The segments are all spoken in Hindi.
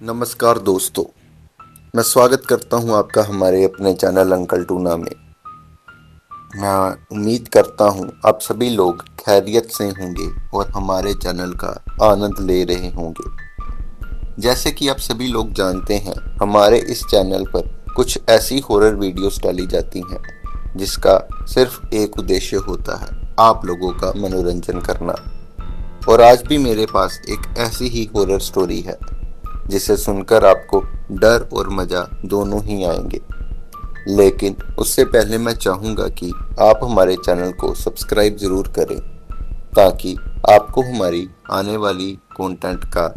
नमस्कार दोस्तों। मैं स्वागत करता हूं आपका हमारे अपने चैनल अंकल टूना में। मैं उम्मीद करता हूं आप सभी लोग खैरियत से होंगे और हमारे चैनल का आनंद ले रहे होंगे। जैसे कि आप सभी लोग जानते हैं, हमारे इस चैनल पर कुछ ऐसी हॉरर वीडियोस डाली जाती हैं जिसका सिर्फ एक उद्देश्य होता है, आप लोगों का मनोरंजन करना। और आज भी मेरे पास एक ऐसी ही हॉरर स्टोरी है जिसे सुनकर आपको डर और मज़ा दोनों ही आएंगे। लेकिन उससे पहले मैं चाहूँगा कि आप हमारे चैनल को सब्सक्राइब ज़रूर करें ताकि आपको हमारी आने वाली कंटेंट का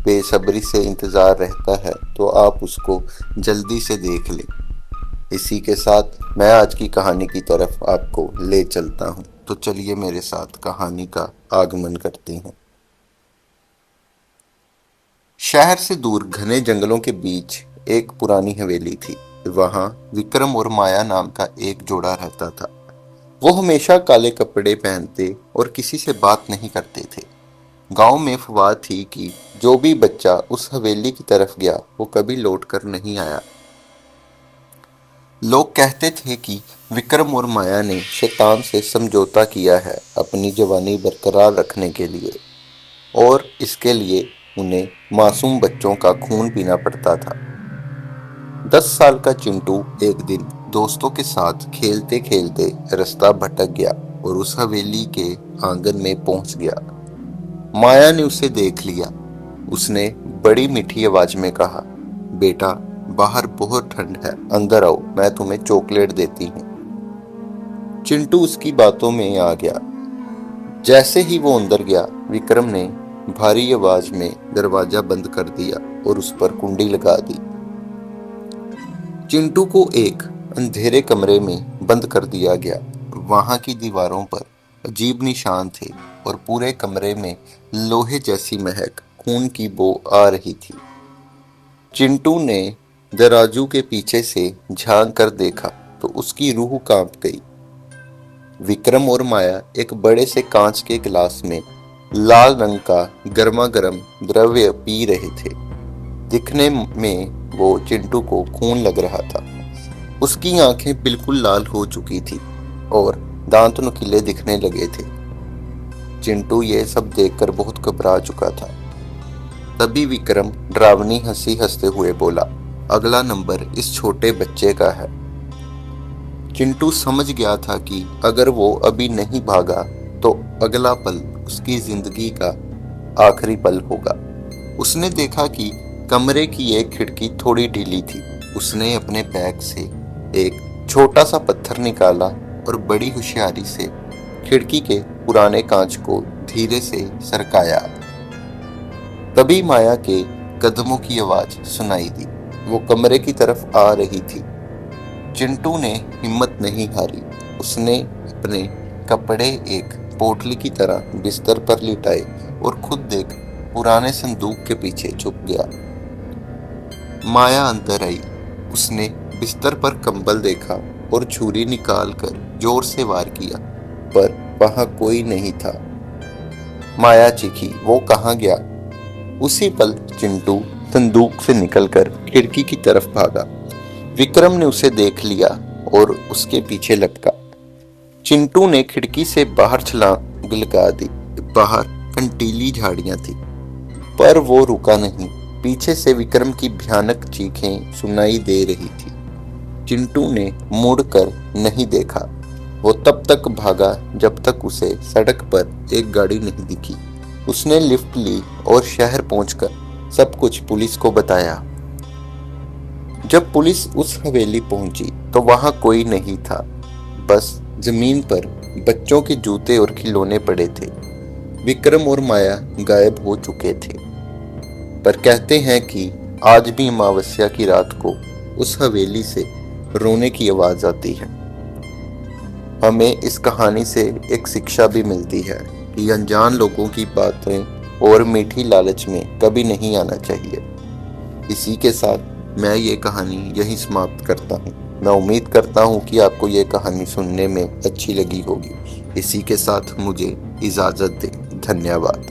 बेसब्री से इंतज़ार रहता है, तो आप उसको जल्दी से देख लें। इसी के साथ मैं आज की कहानी की तरफ आपको ले चलता हूँ, तो चलिए मेरे साथ कहानी का आगमन करते हैं। शहर से दूर घने जंगलों के बीच एक पुरानी हवेली थी। वहां विक्रम और माया नाम का एक जोड़ा रहता था। वो हमेशा काले कपड़े पहनते और किसी से बात नहीं करते थे। गांव में अफवाह थी कि जो भी बच्चा उस हवेली की तरफ गया वो कभी लौट कर नहीं आया। लोग कहते थे कि विक्रम और माया ने शैतान से समझौता किया है अपनी जवानी बरकरार रखने के लिए, और इसके लिए उन्हें मासूम बच्चों का खून पीना पड़ता था। 10 साल का चिंटू एक दिन दोस्तों के साथ खेलते खेलते रास्ता भटक गया और उस हवेली के आंगन में पहुंच गया। माया ने उसे देख लिया। उसने बड़ी मीठी आवाज में कहा, बेटा, बाहर बहुत ठंड है, अंदर आओ, मैं तुम्हें चॉकलेट देती हूँ। चिंटू उसकी बातों में आ गया। जैसे ही वो अंदर गया, विक्रम ने भारी आवाज में दरवाजा बंद कर दिया और उस पर कुंडी लगा दी। चिंटू को एक अंधेरे कमरे में बंद कर दिया गया। वहां की दीवारों पर अजीब निशान थे और पूरे कमरे में लोहे जैसी महक, खून की बू आ रही थी। चिंटू ने दराजू के पीछे से झांक कर देखा तो उसकी रूह कांप गई। विक्रम और माया एक बड़े से कांच के गिलास में लाल रंग का गर्मा गर्म द्रव्य पी रहे थे। दिखने में वो चिंटू को खून लग रहा था। उसकी आंखें बिल्कुल लाल हो चुकी थी और दांत नुकीले दिखने लगे थे। चिंटू ये सब देखकर बहुत घबरा चुका था। तभी विक्रम डरावनी हंसी हंसते हुए बोला, अगला नंबर इस छोटे बच्चे का है। चिंटू समझ गया था कि अगर वो अभी नहीं भागा तो अगला पल उसकी जिंदगी का आखिरी पल होगा। उसने देखा कि कमरे की एक खिड़की थोड़ी ढीली थी। उसने अपने बैग से एक छोटा सा पत्थर निकाला और बड़ी होशियारी से खिड़की के पुराने कांच को धीरे से सरकाया। तभी माया के कदमों की आवाज सुनाई दी। वो कमरे की तरफ आ रही थी। चिंटू ने हिम्मत नहीं हारी। उसने अपने कपड़े एक पोटली की तरह बिस्तर पर लिटाए और खुद एक पुराने संदूक के पीछे छुप गया। माया अंदर आई। उसने बिस्तर पर कंबल देखा और छुरी निकाल कर जोर से वार किया, पर वहां कोई नहीं था। माया चीखी, वो कहाँ गया? उसी पल चिंटू संदूक से निकलकर खिड़की की तरफ भागा। विक्रम ने उसे देख लिया और उसके पीछे लटका। चिंटू ने खिड़की से बाहर छलांग लगा दी। बाहर कंटीली झाड़ियां थी, पर वो रुका नहीं। पीछे से विक्रम की भयानक चीखें सुनाई दे रही थी। चिंटू ने मुड़कर नहीं देखा। वो तब तक भागा जब तक उसे सड़क पर एक गाड़ी नहीं दिखी। उसने लिफ्ट ली और शहर पहुंचकर सब कुछ पुलिस को बताया। जब पुलिस उस हवेली पहुंची तो वहां कोई नहीं था। बस जमीन पर बच्चों के जूते और खिलौने पड़े थे। विक्रम और माया गायब हो चुके थे। पर कहते हैं कि आज भी अमावस्या की रात को उस हवेली से रोने की आवाज आती है। हमें इस कहानी से एक शिक्षा भी मिलती है कि अनजान लोगों की बातें और मीठी लालच में कभी नहीं आना चाहिए। इसी के साथ मैं ये कहानी यहीं समाप्त करता हूँ। मैं उम्मीद करता हूँ कि आपको ये कहानी सुनने में अच्छी लगी होगी। इसी के साथ मुझे इजाज़त दें। धन्यवाद।